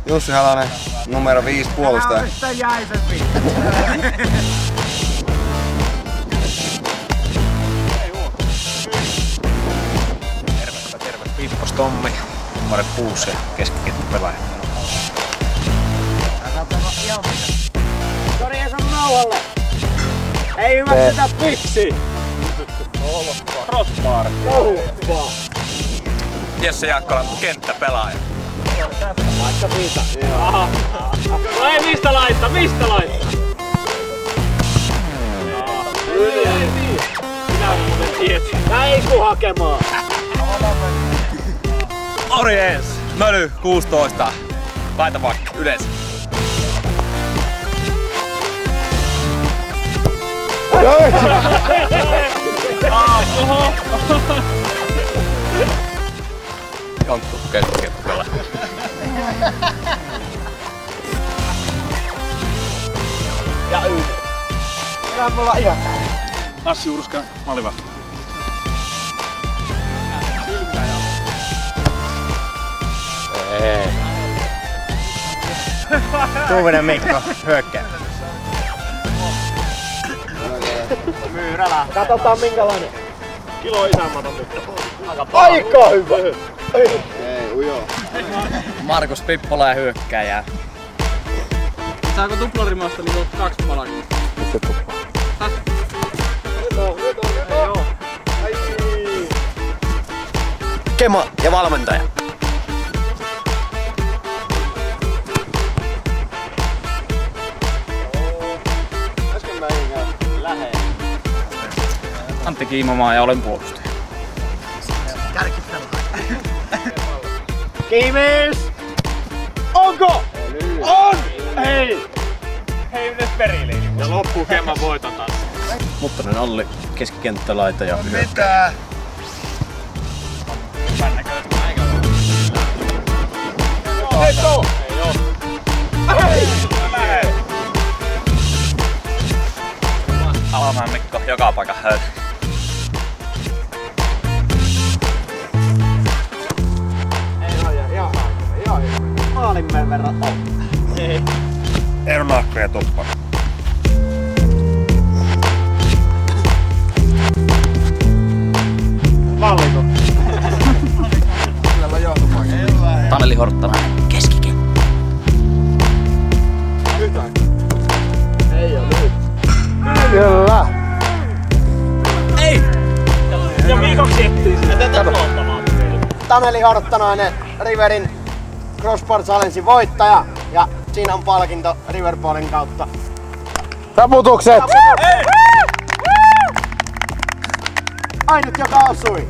Jussi Halonen, numero 5 puolustaja. Terve. Piippos Tommi, numero 6 ja keskikenttäpelaaja. Sori, ei saa nauhalle! Ei hyväksytä piksi! Crossbar. Kauppaa! Jesse Jaakkola, kenttäpelaaja. Vaikka siitä. Aha. No ei, mistä laittaa? Mistä laittaa? Minä muuten tiedän. Näin kun hakemaan. Morjens! Möly 16. Laitapakki yleensä. Jonttu keskikenttäpelaaja. Ja yhden. Minä mulla ihan. Assi Uruska, maalivahti. Ei. Tuuvinen Mikko, hyökkää. Myyrälä. Katsotaan minkälainen. Kilo isänmaton Mikko. Aika hyvä. Ei, ujo. Markus Pippola ja hyökkääjää. Saako tuplarimasta niin tuot 2 palaa? Missä tuppaa? Kema ja valmentaja. Äsken mä en lähe. Antti Kiimamaa ja olen puolustaja. Kiimis! Onko? On! Hei! Hei, nyt periliin. Ja loppuu Kema voiton taas. Muttonen Olli, keskikenttälaita ja hyökkääjä. Mitä? Let's go! Alamäen Mikko, joka paikan höylä. Maalimeen verran on. Eero Nahko ja Toppa. Valliko? Kyllä mä johtopaikka. Taneli Horttalainen, keskikenttä. Yhtään. Ei oo nyt. Kyllä. Ei! Ja viikoksi etsii sinne tätä tuottamaan. Taneli Horttanainen, Riverin Crossbar Challengein voittaja. Ja siinä on palkinto Riverballin kautta. Taputukset! Ainut joka osui.